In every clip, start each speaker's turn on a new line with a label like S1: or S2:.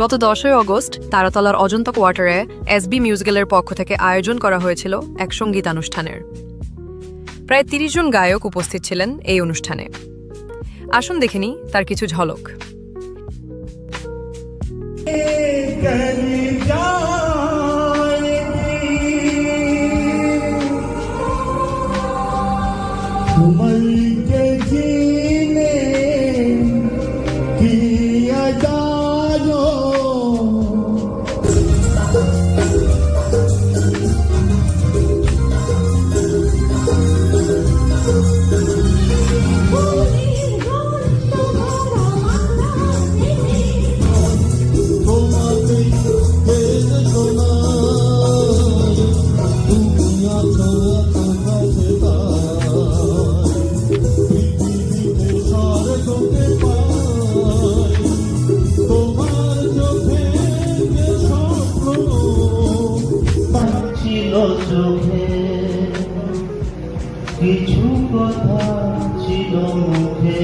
S1: গত 10ই অগস্ট তারাতলার অজন্তা কোয়ার্টারে এসবি মিউজিক্যালের পক্ষ থেকে আয়োজন করা হয়েছিল এক সঙ্গীতানুষ্ঠানের। প্রায় 30 জন গায়ক উপস্থিত ছিলেন এই অনুষ্ঠানে। আসুন দেখে নিই তার কিছু ঝলক।
S2: কিছু কথা ছিল মুখে,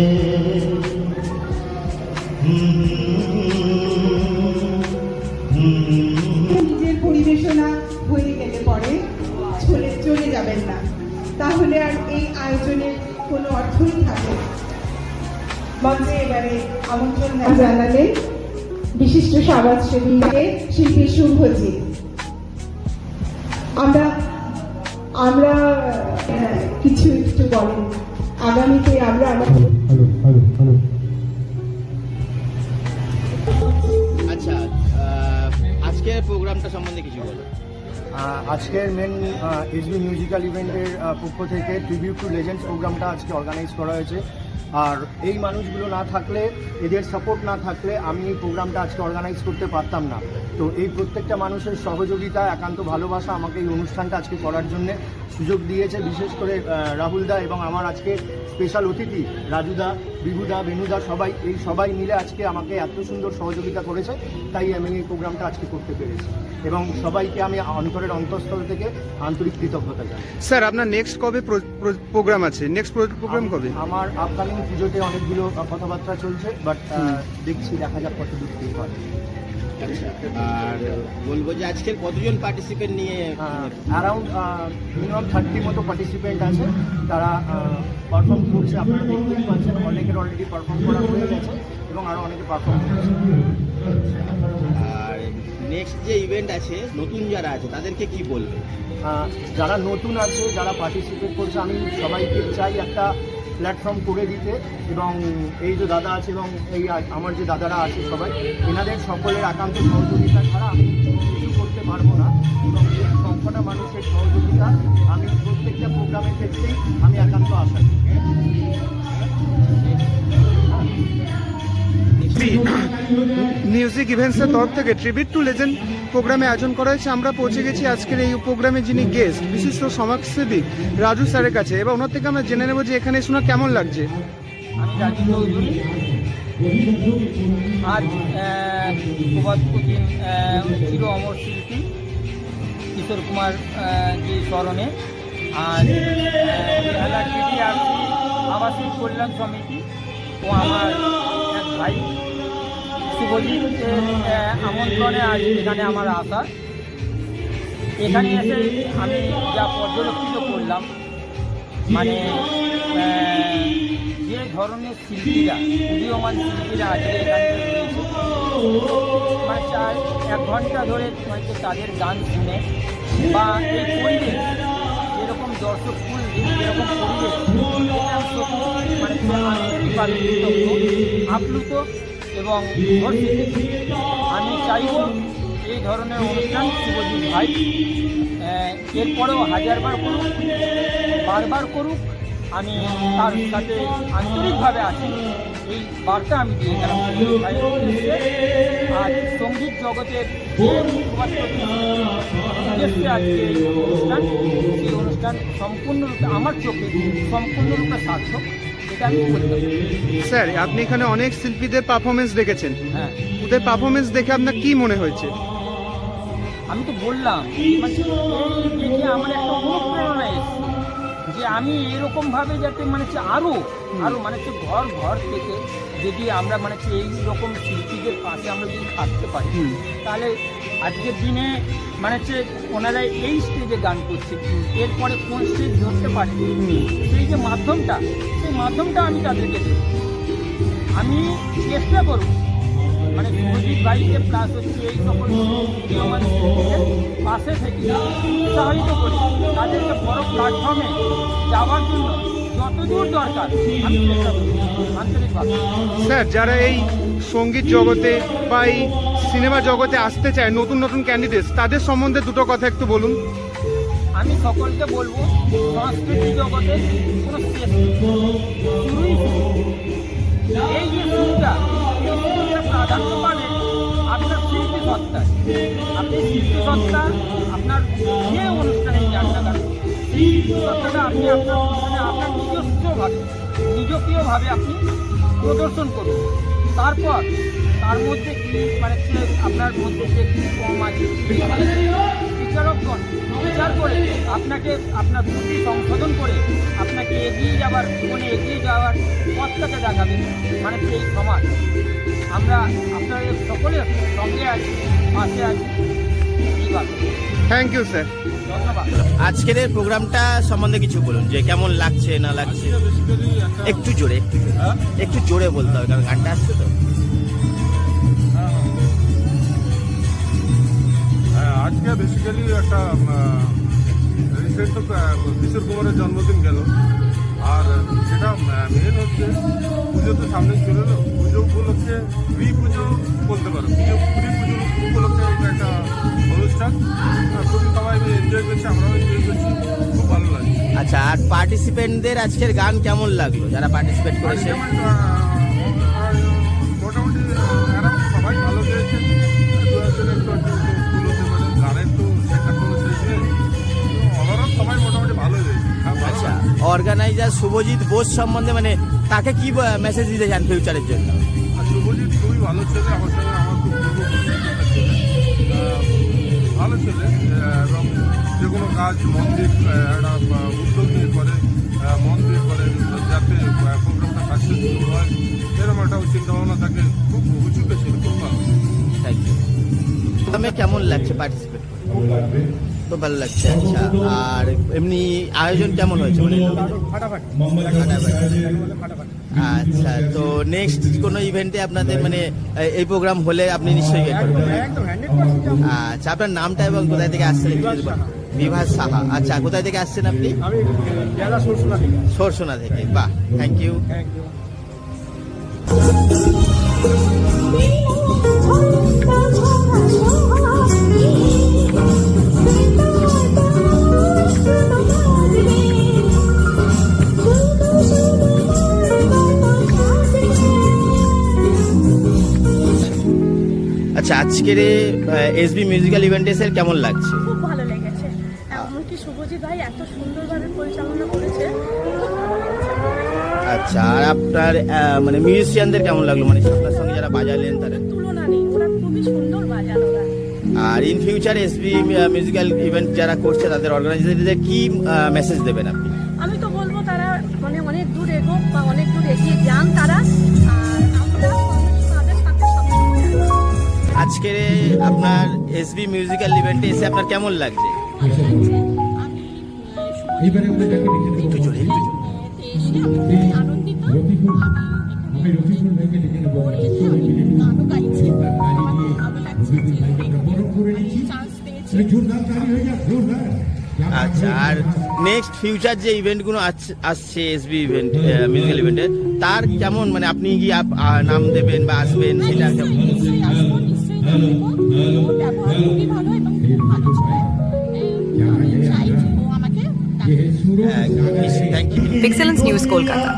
S3: নিজের পরিবেশনা হয়ে গেলে পরে চলে যাবেন না, তাহলে আর এই আয়োজনের কোনো অর্থই থাকে। মঞ্চে এবারে আমন্ত্রণ জানালেন বিশিষ্ট সমাজসেবী শিল্পী শুভজিৎ। আমরা কিছু একটু বলেন, আগামীতে আমরা
S4: আচ্ছা, আজকের প্রোগ্রামটা সম্বন্ধে কিছু বলো।
S5: আজকের মেন এসবি মিউজিক্যাল ইভেন্টের পক্ষ থেকে ট্রিবিউট টু লেজেন্ডস প্রোগ্রামটা আজকে অর্গানাইজ করা হয়েছে। আর এই মানুষগুলো না থাকলে, এদের সাপোর্ট না থাকলে আমি এই প্রোগ্রামটা আজকে অর্গানাইজ করতে পারতাম না। তো এই প্রত্যেকটা মানুষের সহযোগিতা, একান্ত ভালোবাসা আমাকে এই অনুষ্ঠানটা আজকে করার জন্যে সুযোগ দিয়েছে। বিশেষ করে রাহুলদা এবং আমার আজকে স্পেশাল অতিথি রাজুদা, বিভুদা, বেনুদা, সবাই মিলে আজকে আমাকে এত সুন্দর সহযোগিতা করেছে। তাই আমি এই প্রোগ্রামটা আজকে করতে পেরেছি এবং সবাইকে আমি অন্তরের অন্তঃস্থল থেকে আন্তরিক কৃতজ্ঞতা জানাই।
S6: স্যার, আপনার নেক্সট কবে প্রোগ্রাম আছে? নেক্সট প্রোগ্রাম কবে?
S5: আমার আপকামিং পুজোতে অনেকগুলো কথাবার্তা চলছে, বাট দেখা যাক কত দূর কী হয়।
S4: আচ্ছা, আর বলবো যে আজকের কতজন পার্টিসিপেন্ট নিয়ে?
S5: অ্যারাউন্ড মিনিমাম 30 মতো পার্টিসিপেন্ট আছে, তারা পারফর্ম করছে। আপনারা দেখতেই পাচ্ছেন, অনেকের অলরেডি পারফর্ম করা হয়ে গেছে এবং আরও অনেকে পারফর্ম করছে।
S4: আর নেক্সট যে ইভেন্ট আছে, নতুন যারা আছে তাদেরকে কি বলবে?
S5: যারা নতুন আছে, যারা পার্টিসিপেট করছে, আমি সবাইকে চাই একটা প্ল্যাটফর্ম করে দিতে। এবং এই যে দাদা আছে এবং এই আমার যে দাদারা আছে, সবাই এনাদের সকলের একান্ত সহযোগিতা ছাড়া আমি কিছু করতে পারবো না। এবং এই সবকটা মানুষের সহযোগিতা আমি প্রত্যেকটা প্রোগ্রামের ক্ষেত্রেই আমি একান্ত আশা করি।
S6: মিউজিক ইভেন্টসের তরফ থেকে ট্রিবিউট টু লেজেন্ড প্রোগ্রামে আয়োজন করা হয়েছে। আমরা পৌঁছে গেছি আজকের এই প্রোগ্রামে যিনি গেস্ট, বিশিষ্ট সমাজসেবী রাজু স্যারের কাছে, এবং ওনার থেকে আমরা জেনে নেব যে এখানে শোনা কেমন লাগছে।
S7: আমি রাজু চৌধুরী। আজ প্রবাদপ্রতিম চির অমর শিল্পী কিশোর কুমার জি স্মরণে আর বেহালা কেটিআরসি আবাসিক কল্যাণ সমিতি ও আমার এক ভাই শুভজিতের আমন্ত্রণে আজ এখানে আমার আসা। এখানে এসে আমি যা পর্যবেক্ষিত করলাম, মানে যে ধরনের শিল্পীরা, উদীয়মান শিল্পীরা আজকে এখানে রয়েছে, মানে 1 ঘন্টা ধরে হয়তো তাদের গান শুনে বা এই পরিবেশ, যেরকম দর্শক ফুল যেরকম পরিবেশ, মানে আপ্লুত এবং আমি চাইব এই ধরনের অনুষ্ঠান শুভজিৎ ভাই এরপরেও 1000বার করুক, বারবার করুক। আমি তার সাথে আন্তরিকভাবে আছি, এই বার্তা আমি দিয়ে গেলাম। আর সঙ্গীত জগতের উদ্দেশ্যে আজকে এই অনুষ্ঠান, সেই অনুষ্ঠান সম্পূর্ণরূপে আমার চোখে সম্পূর্ণরূপে সার্থক, এটা আমি বলতে পারি।
S6: স্যার, আপনি এখানে অনেক শিল্পীদের পারফরমেন্স দেখেছেন।
S7: হ্যাঁ,
S6: ওদের পারফরমেন্স দেখে আপনার কি মনে হয়েছে?
S7: আমি তো বললাম, মানে দেখে আমার একটা অনুপ্রেরণা এসেছে যে যে আমি এরকমভাবে যাতে মানে হচ্ছে আরও মানে হচ্ছে ঘর ঘর থেকে যদি আমরা মানে হচ্ছে এইরকম শিল্পীদের পাশে আমরা যদি থাকতে পারি তাহলে আজকের দিনে মানে হচ্ছে ওনারা এই স্টেজে গান করছে, এরপরে কোন স্টেজ ধরতে পারে সেই যে মাধ্যমটা, সেই মাধ্যমটা আমি তাদেরকে দেব। আমি চেষ্টা করব মানে সুরজিৎ ভাইকে প্লাস হচ্ছে এই সকল উদীয়মান শিল্পীদের পাশে থেকে উৎসাহিত করে তাদেরকে বড় প্ল্যাটফর্মে যাওয়ার জন্য যতদূর দরকার আমি চেষ্টা করব আন্তরিকভাবে।
S6: স্যার, যারা এই সঙ্গীত জগতে বা এই সিনেমা জগতে আসতে চায়, নতুন নতুন ক্যান্ডিডেট, তাদের সম্বন্ধে দুটো কথা একটু বলুন।
S7: আমি সকলকে বলবো সংস্কৃতি জগতে কোনো শেষ নেই, শুরুই শুরু। এই যে শুরুটা, এই শুরুটা প্রাধান্য পাবে আপনার শিল্পী সত্তা। আপনি শিল্পী সত্তা আপনার যে অনুষ্ঠানে যান না কেন, সেই শিল্পী সত্তাটা আপনি আপনার মানে আপনার নিজস্বভাবে আপনি প্রদর্শন করুন। তারপর তার মধ্যে কি মানে আপনার মধ্যে যে কি কম আছে বিচারকগণ বিচার করে আপনাকে আপনার ত্রুটি সংশোধন করে আপনাকে এগিয়ে যাওয়ার পথটাকে দেখাবে মানে এই সমাজ। আমরা আপনাদের সকলের সঙ্গে আছি, পাশে আছি। এইভাবে
S6: থ্যাংক ইউ স্যার।
S7: ধন্যবাদ।
S4: আজকের এই প্রোগ্রামটা সম্বন্ধে কিছু বলুন, যে কেমন লাগছে না লাগছে। একটু জোরে বলতে হবে, কারণ গানটা আসছে তো।
S8: আজকে বেসিক্যালি একটা রিসেন্ট তো কিশোর কুমারের জন্মদিন গেল, আর সেটা মেন হচ্ছে পুজো তো সামনে চলে এলো। পুজো উপলক্ষে পুজো বলতে পারো, পুজো উপলক্ষে এটা একটা অনুষ্ঠান, খুবই সবাই এনজয় করছে, আমরাও এনজয় করছি, খুব ভালো লাগছে।
S4: আচ্ছা, আর পার্টিসিপেন্টদের আজকের গান কেমন লাগলো যারা পার্টিসিপেট করেছে?
S8: মোটামুটি এরা সবাই ভালো গেয়েছে, দু একজন একটু ভুল হতে পারে, গানের তো সেটা কোনো শেষ নেই, ওভারঅল সবাই মোটামুটি ভালো গেয়েছে।
S4: আচ্ছা, অর্গানাইজার শুভজিৎ বোস সম্বন্ধে মানে তাকে কি মেসেজ দিতে চান ফিউচারের জন্য?
S8: আর শুভজিৎ খুবই ভালো ছেলে, আমার সঙ্গে আমার খুব ভালো ছেলে, এবং যে কোনো কাজ মন দিয়ে একটা উদ্যোগ নিয়ে করে, মন দিয়ে করে, যাতে প্রোগ্রামটা সাকসেসফুল হয়, এরকম একটা চিন্তাভাবনা থাকে। খুব উঁচুতে ছিল, খুব ভালো।
S4: Thank you. কেমন লাগছে পার্টিসিপেট? খুব ভালো লাগছে। আচ্ছা, আর এমনি আয়োজন কেমন হয়েছে? মানে আচ্ছা, তো নেক্সট কোনো ইভেন্টে আপনাদের মানে এই প্রোগ্রাম হলে আপনি নিশ্চয়ই গিয়ে করবেন। আচ্ছা, আপনার নামটা এবং কোথায় থেকে আসছেন? বিভাস সাহা। আচ্ছা, কোথায় থেকে আসছেন আপনি? সরসোনা থেকে। বাহ, থ্যাংক ইউ। আচ্ছা, আজকের এসবি মিউজিক্যাল ইভেন্ট এসে কেমন লাগছে?
S9: খুব ভালো লেগেছে, এমনকি শুভজিৎ ভাই এত সুন্দরভাবে পরিচালনা করেছে, খুব ভালো লেগেছে।
S4: আচ্ছা, আর আপনার মানে মিউজিশিয়ানদের কেমন লাগলো? মানে আপনার সঙ্গে যারা বাজালেন তাদের
S9: তুলনা নেই, ওরা খুবই সুন্দর বাজানো গান।
S4: আর ইন ফিউচার এসবি মিউজিক্যাল ইভেন্ট যারা করছে তাদের অর্গানাইজারদের কি মেসেজ দেবেন আপনি?
S9: আমি তো বলবো তারা মানে অনেক দূর এগোক বা অনেক দূর এগিয়ে যান তারা, আর আমরা তাদের সাথে সবসময় আছি।
S4: আজকের আপনার এসবি মিউজিক্যাল ইভেন্টে এসে আপনার কেমন লাগছে?
S9: ভালো লাগছে। আমি
S4: একটু জোরে, একটু জোরে।
S9: এসে আমি খুবই আনন্দিত। আমি গানও গাইছি, আমার খুব ভালো লাগছে যে চান্স পেয়েছি।
S4: আচ্ছা, আর নেক্সট ফিউচার যে ইভেন্টগুলো আসছে এসবি ইভেন্ট মিউজিক্যাল ইভেন্টে, তার কেমন মানে আপনি কি নাম দেবেন বা আসবেন সেটা কেমন?
S9: নিশ্চয়ই আসবো, নিশ্চয়ই নাম দেবো। ওর ব্যবহার খুবই ভালো এবং খুব ভালো ছিল। আমি চাই যে ও আমাকে ডাকে।
S4: Thank you.
S1: Excellence news Kolkata.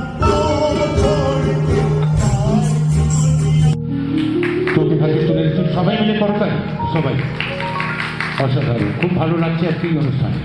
S10: প্রতিভাকে তুলে সবাই মিলে করবেন, সবাই অসাধারণ, খুব ভালো লাগছে আজকে এই অনুষ্ঠানে।